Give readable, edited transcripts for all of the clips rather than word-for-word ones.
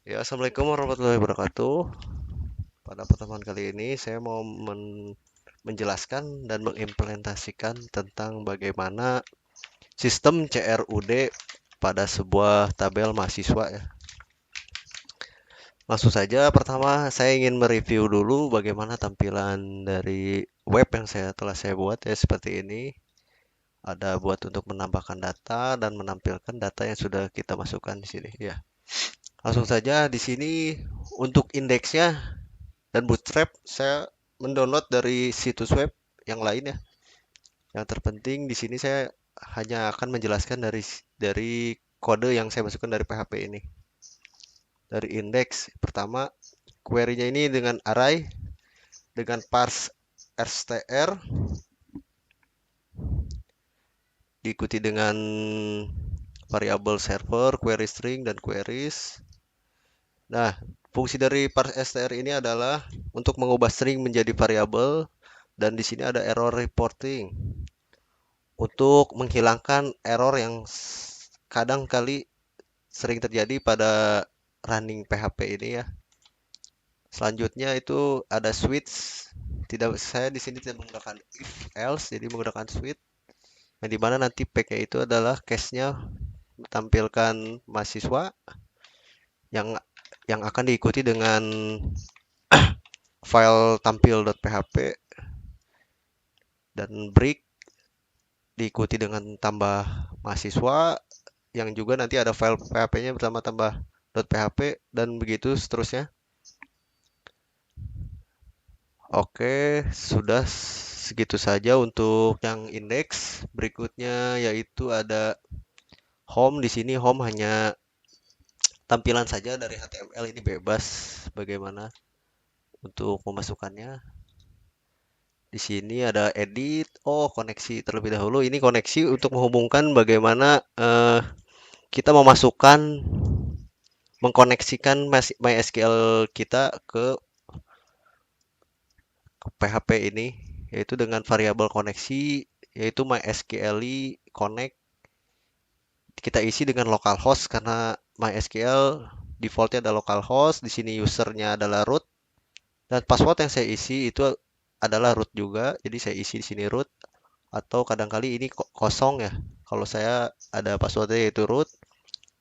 Ya, Assalamualaikum warahmatullahi wabarakatuh. Pada pertemuan kali ini saya mau menjelaskan dan mengimplementasikan tentang bagaimana sistem CRUD pada sebuah tabel mahasiswa ya. Langsung saja, pertama saya ingin mereview dulu bagaimana tampilan dari web yang telah saya buat ya seperti ini. Ada buat untuk menambahkan data dan menampilkan data yang sudah kita masukkan di sini ya. Langsung saja di sini untuk indeksnya dan Bootstrap saya mendownload dari situs web yang lain ya. Yang terpenting di sini saya hanya akan menjelaskan dari kode yang saya masukkan dari PHP ini. Dari indeks pertama, query-nya ini dengan array dengan parse str diikuti dengan variabel server, query string dan queries. Nah, fungsi dari parse str ini adalah untuk mengubah string menjadi variabel dan di sini ada error reporting untuk menghilangkan error yang kadang kali sering terjadi pada running PHP ini ya. Selanjutnya itu ada switch. Tidak, saya di sini tidak menggunakan if else, jadi menggunakan switch. Yang dimana nanti pack-nya itu adalah case-nya tampilkan mahasiswa yang akan diikuti dengan file tampil.php dan break diikuti dengan tambah mahasiswa yang juga nanti ada file PHP-nya bersama tambah .php dan begitu seterusnya. Oke, sudah segitu saja untuk yang indeks. Berikutnya yaitu ada home. Di sini home hanya tampilan saja dari HTML, ini bebas bagaimana untuk memasukkannya. Di sini ada edit. Oh, koneksi terlebih dahulu. Ini koneksi untuk menghubungkan bagaimana kita memasukkan mengkoneksikan MySQL kita ke PHP ini yaitu dengan variabel koneksi yaitu MySQL connect kita isi dengan localhost karena MySQL defaultnya ada localhost, di sini usernya adalah root dan password yang saya isi itu adalah root juga, jadi saya isi di sini root atau kadangkali ini kosong ya. Kalau saya ada passwordnya yaitu root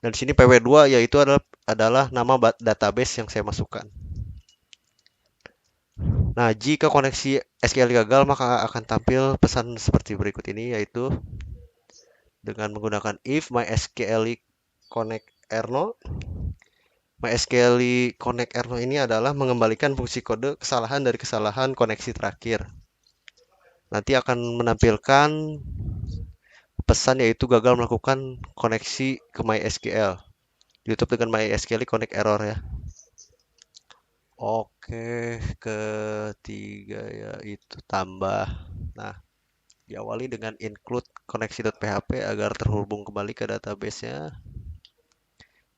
dan di sini pw2 yaitu adalah nama database yang saya masukkan. Nah, jika koneksi SQL gagal maka akan tampil pesan seperti berikut ini yaitu dengan menggunakan if mysql connect erno. MySQL connect error ini adalah mengembalikan fungsi kode kesalahan dari kesalahan koneksi terakhir. Nanti akan menampilkan pesan yaitu gagal melakukan koneksi ke MySQL. Ditutup dengan MySQL connect error ya. Oke, ketiga yaitu tambah. Nah, diawali dengan include koneksi.php agar terhubung kembali ke database-nya.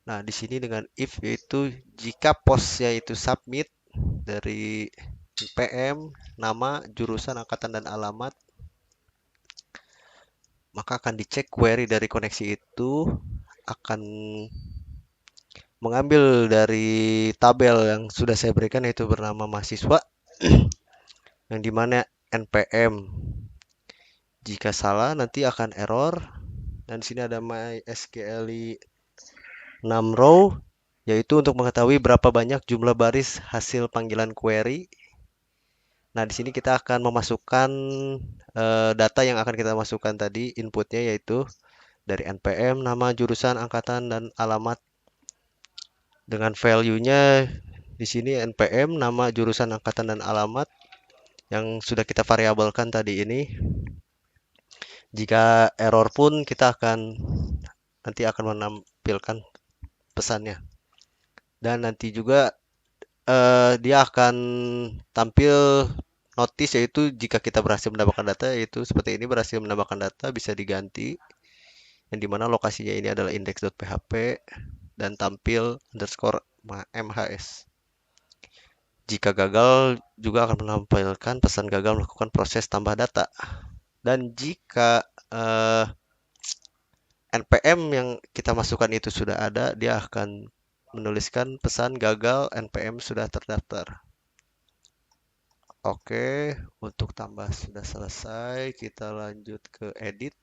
Nah, di sini dengan if yaitu jika post yaitu submit dari PM, nama, jurusan, angkatan, dan alamat, maka akan dicek query dari koneksi itu akan mengambil dari tabel yang sudah saya berikan yaitu bernama mahasiswa yang dimana npm jika salah nanti akan error dan di sini ada mysql 6 row yaitu untuk mengetahui berapa banyak jumlah baris hasil panggilan query. Nah, di sini kita akan memasukkan data yang akan kita masukkan tadi, inputnya yaitu dari npm, nama, jurusan, angkatan, dan alamat. Dengan value-nya di sini npm, nama, jurusan, angkatan, dan alamat yang sudah kita variabelkan tadi ini. Jika error pun kita nanti akan menampilkan pesannya. Dan nanti juga dia akan tampil notice yaitu jika kita berhasil mendapatkan data yaitu seperti ini berhasil mendapatkan data bisa diganti yang dimana lokasinya ini adalah index.php dan tampil underscore mhs. Jika gagal juga akan menampilkan pesan gagal melakukan proses tambah data. Dan jika npm yang kita masukkan itu sudah ada, dia akan menuliskan pesan gagal NPM sudah terdaftar. Oke, untuk tambah sudah selesai, kita lanjut ke edit.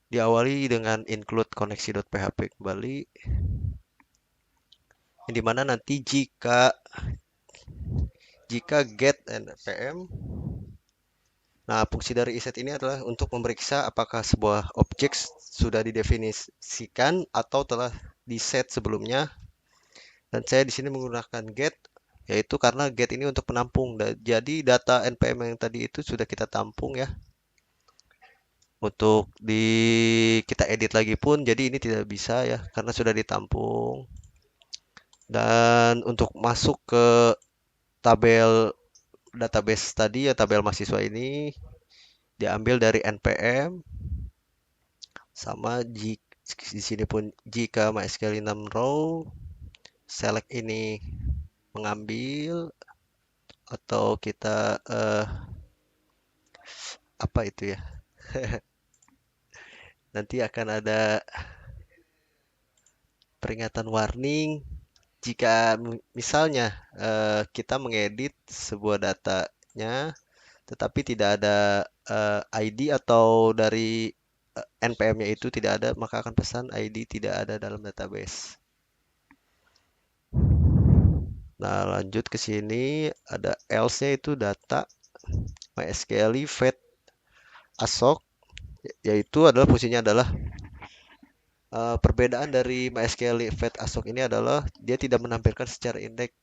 Diawali dengan include koneksi.php kembali, yang dimana nanti jika get npm. Nah, fungsi dari iset ini adalah untuk memeriksa apakah sebuah objek sudah didefinisikan atau telah diset sebelumnya. Dan saya di sini menggunakan get, yaitu karena get ini untuk penampung. Jadi data npm yang tadi itu sudah kita tampung ya. Untuk kita edit lagi pun, jadi ini tidak bisa ya, karena sudah ditampung. Dan untuk masuk ke tabel database tadi ya, tabel mahasiswa ini diambil dari npm sama di sini pun jika MySQL 6 row, select ini mengambil atau kita apa itu ya? Nanti akan ada peringatan warning jika misalnya kita mengedit sebuah datanya tetapi tidak ada ID atau dari NPM-nya itu tidak ada, maka akan pesan ID tidak ada dalam database. Nah, lanjut ke sini ada else-nya itu data MySQL fetch assoc, yaitu adalah fungsinya adalah perbedaan dari MySQL fetch assoc ini adalah dia tidak menampilkan secara indeks.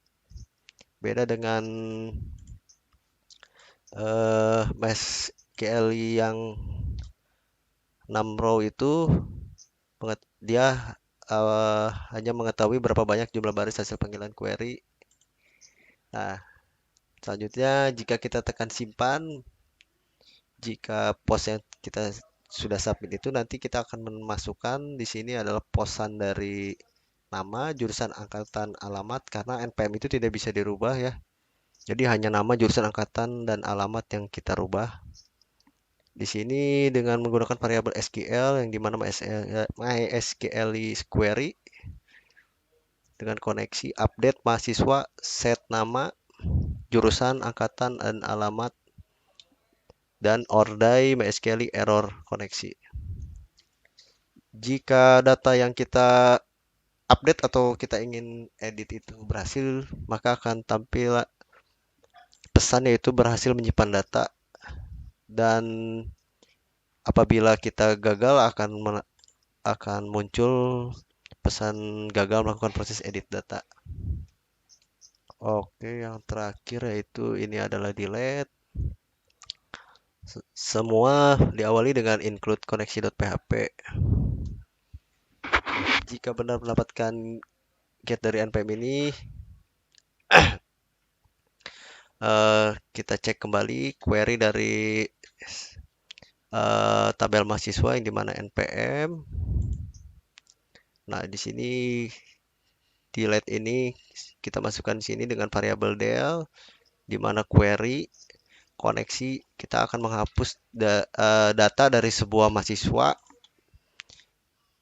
Beda dengan MySQL yang 6 row itu dia hanya mengetahui berapa banyak jumlah baris hasil panggilan query. Nah, selanjutnya jika kita tekan simpan, jika pos yang kita sudah submit itu nanti kita akan memasukkan di sini adalah posan dari nama, jurusan, angkatan, alamat, karena NPM itu tidak bisa dirubah ya. Jadi hanya nama, jurusan, angkatan, dan alamat yang kita rubah. Di sini dengan menggunakan variabel SQL yang dimana MySQL query dengan koneksi update mahasiswa, set nama, jurusan, angkatan, dan alamat, dan ordai MySQL error koneksi. Jika data yang kita update atau kita ingin edit itu berhasil, maka akan tampil pesan yaitu berhasil menyimpan data, dan apabila kita gagal akan muncul pesan gagal melakukan proses edit data. Oke, yang terakhir yaitu ini adalah delete. Semua diawali dengan include koneksi.php. Jika benar mendapatkan get dari npm ini, kita cek kembali query dari tabel mahasiswa yang dimana npm. Nah, di sini delete ini kita masukkan di sini dengan variabel del, di mana query koneksi kita akan menghapus data dari sebuah mahasiswa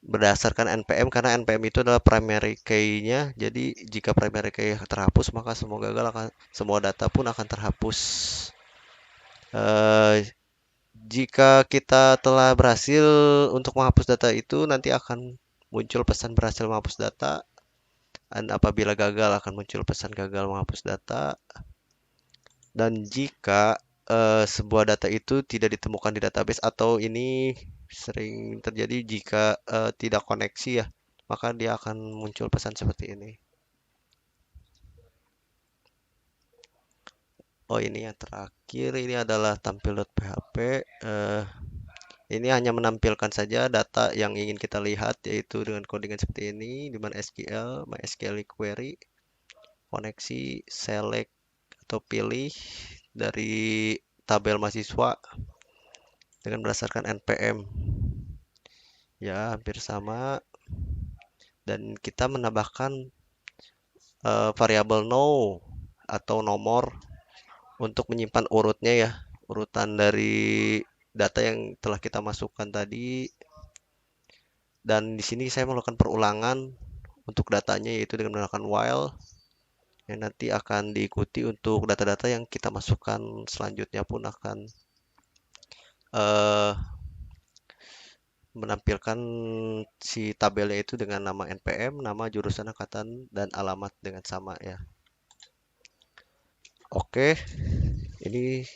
berdasarkan npm, karena npm itu adalah primary key-nya. Jadi jika primary key terhapus, maka semua data pun akan terhapus. Jika kita telah berhasil untuk menghapus data itu, nanti akan muncul pesan berhasil menghapus data, dan apabila gagal akan muncul pesan gagal menghapus data. Dan jika sebuah data itu tidak ditemukan di database, atau ini sering terjadi jika tidak koneksi ya, maka dia akan muncul pesan seperti ini. Oh, ini yang terakhir, ini adalah tampil.php. Ini hanya menampilkan saja data yang ingin kita lihat, yaitu dengan codingan seperti ini, di mana SQL, MySQL query, koneksi, select atau pilih dari tabel mahasiswa dengan berdasarkan NPM. Ya, hampir sama. Dan kita menambahkan variabel no atau nomor untuk menyimpan urutnya ya, urutan dari data yang telah kita masukkan tadi. Dan di sini saya melakukan perulangan untuk datanya, yaitu dengan menggunakan while, yang nanti akan diikuti untuk data-data yang kita masukkan selanjutnya pun akan eh, menampilkan si tabelnya itu dengan nama NPM, nama jurusan angkatan, dan alamat dengan sama ya. Oke, ini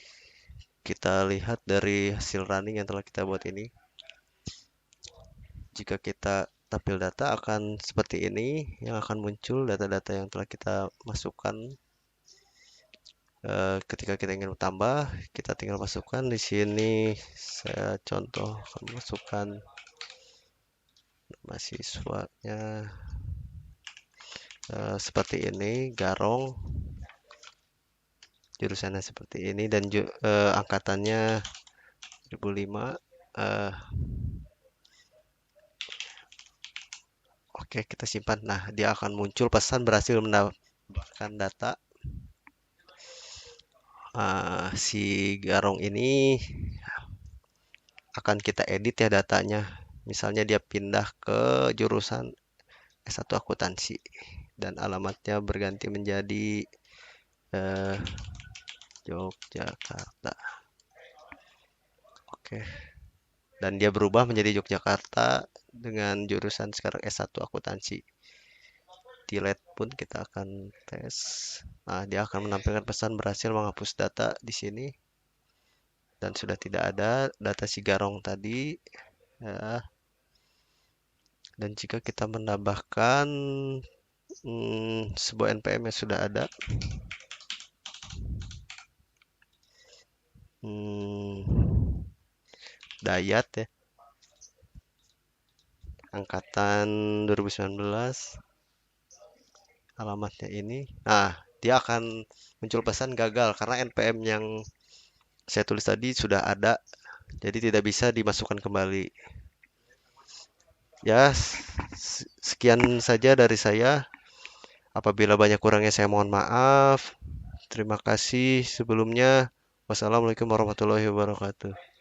kita lihat dari hasil running yang telah kita buat ini. Jika kita tampil data akan seperti ini, yang akan muncul data-data yang telah kita masukkan. Ketika kita ingin tambah, kita tinggal masukkan di sini. Saya contoh masukkan mahasiswanya seperti ini, Garong, jurusannya seperti ini, dan angkatannya 2005. Oke, kita simpan. Nah, dia akan muncul pesan berhasil mendapatkan data. Si Garong ini akan kita edit ya datanya. Misalnya dia pindah ke jurusan S1 akuntansi dan alamatnya berganti menjadi Yogyakarta. Oke. Dan dia berubah menjadi Yogyakarta dengan jurusan sekarang S1 akuntansi. Delete pun kita akan tes. Nah, dia akan menampilkan pesan berhasil menghapus data di sini. Dan sudah tidak ada data si Garong tadi. Ya. Dan jika kita menambahkan sebuah NPM yang sudah ada, Dayat ya, angkatan 2019, alamatnya ini. Nah, dia akan muncul pesan gagal karena NPM yang saya tulis tadi sudah ada, jadi tidak bisa dimasukkan kembali. Ya, sekian saja dari saya. Apabila banyak kurangnya saya mohon maaf. Terima kasih sebelumnya. Wassalamualaikum warahmatullahi wabarakatuh.